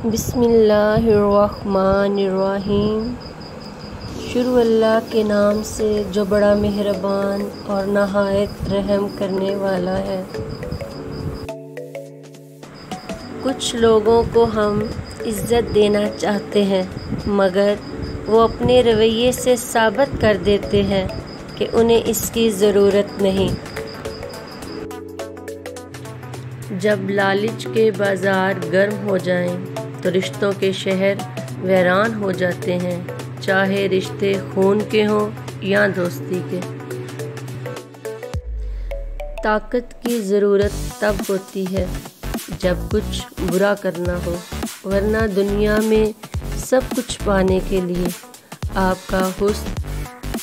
بسم اللہ الرحمن الرحیم۔ شروع اللہ کے نام سے جو بڑا مہربان اور نہایت رحم کرنے والا ہے۔ کچھ لوگوں کو ہم عزت دینا چاہتے ہیں مگر وہ اپنے رویے سے ثابت کر دیتے ہیں کہ انہیں اس کی ضرورت نہیں۔ جب لالچ کے بازار گرم ہو جائیں تو رشتوں کے شہر ویران ہو جاتے ہیں، چاہے رشتے خون کے ہوں یا دوستی کے۔ طاقت کی ضرورت تب ہوتی ہے جب کچھ برا کرنا ہو، ورنہ دنیا میں سب کچھ پانے کے لیے آپ کا حسن،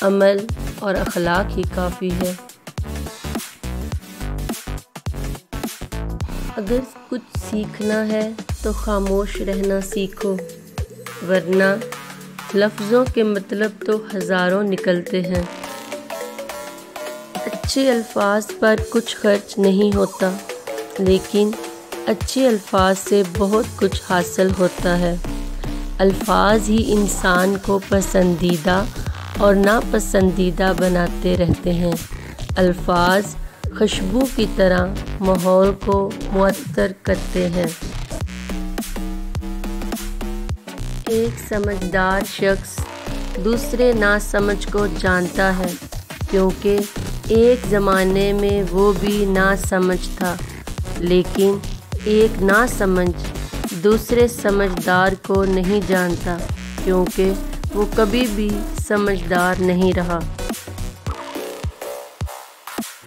عمل اور اخلاق ہی کافی ہے۔ اگر کچھ سیکھنا ہے تو خاموش رہنا سیکھو، ورنہ لفظوں کے مطلب تو ہزاروں نکلتے ہیں۔ اچھے الفاظ پر کچھ خرچ نہیں ہوتا، لیکن اچھے الفاظ سے بہت کچھ حاصل ہوتا ہے۔ الفاظ ہی انسان کو پسندیدہ اور ناپسندیدہ بناتے رہتے ہیں۔ الفاظ خوشبو کی طرح ماحول کو معطر کرتے ہیں۔ ایک سمجھدار شخص دوسرے ناسمجھ کو جانتا ہے، کیونکہ ایک زمانے میں وہ بھی ناسمجھ تھا، لیکن ایک ناسمجھ دوسرے سمجھدار کو نہیں جانتا، کیونکہ وہ کبھی بھی سمجھدار نہیں رہا۔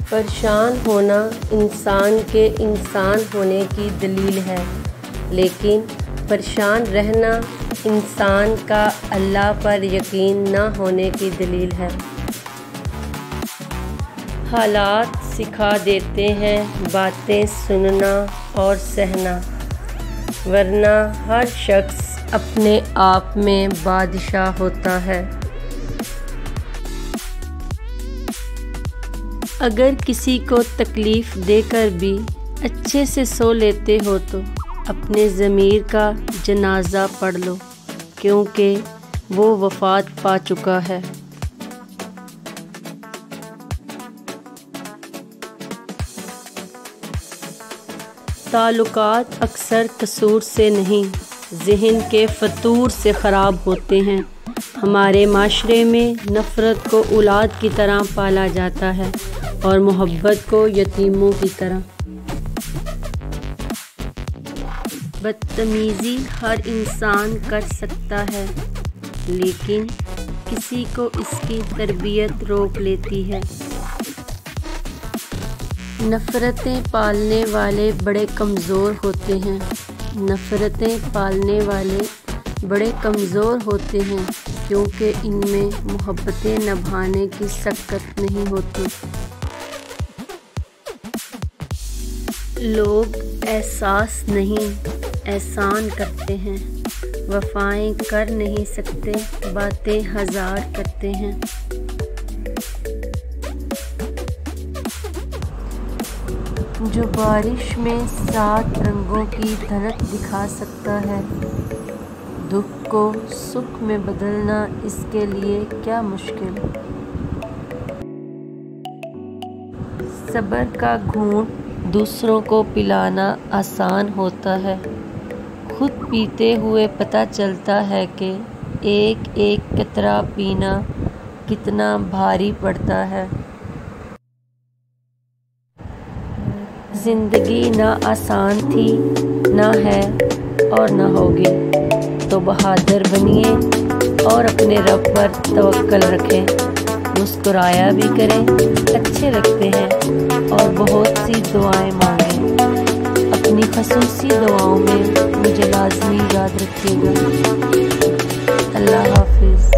پریشان ہونا انسان کے انسان ہونے کی دلیل ہے، لیکن پریشان رہنا انسان کا اللہ پر یقین نہ ہونے کی دلیل ہے۔ حالات سکھا دیتے ہیں باتیں سننا اور سہنا، ورنہ ہر شخص اپنے آپ میں بادشاہ ہوتا ہے۔ اگر کسی کو تکلیف دے کر بھی اچھے سے سو لیتے ہو تو اپنے ضمیر کا جنازہ پڑھ لو، کیونکہ وہ وفات پا چکا ہے۔ تعلقات اکثر قصور سے نہیں، ذہن کے فطور سے خراب ہوتے ہیں۔ ہمارے معاشرے میں نفرت کو اولاد کی طرح پالا جاتا ہے اور محبت کو یتیموں کی طرح۔ بدتمیزی ہر انسان کر سکتا ہے، لیکن کسی کو اس کی تربیت روک لیتی ہے۔ نفرتیں پالنے والے بڑے کمزور ہوتے ہیں، نفرتیں پالنے والے بڑے کمزور ہوتے ہیں، کیونکہ ان میں محبتیں نبھانے کی سکت نہیں ہوتی۔ لوگ احساس نہیں احسان کرتے ہیں، وفائیں کر نہیں سکتے، باتیں ہزار کرتے ہیں۔ جو بارش میں 7 رنگوں کی دھلک دکھا سکتا ہے، دکھ کو سکھ میں بدلنا اس کے لیے کیا مشکل۔ صبر کا گھونٹ دوسروں کو پلانا آسان ہوتا ہے، خود پیتے ہوئے پتہ چلتا ہے کہ ایک ایک قطرہ پینا کتنا بھاری پڑتا ہے۔ زندگی نہ آسان تھی، نہ ہے اور نہ ہوگی، تو بہادر بنیے اور اپنے رب پر توکل رکھیں۔ مسکرایا بھی کریں، اچھے لگتے ہیں، اور بہت سی دعائیں مانگیں۔ اپنی خصوصی دعاؤں میں مجھے لازمی یاد رکھیے گا۔ اللہ حافظ۔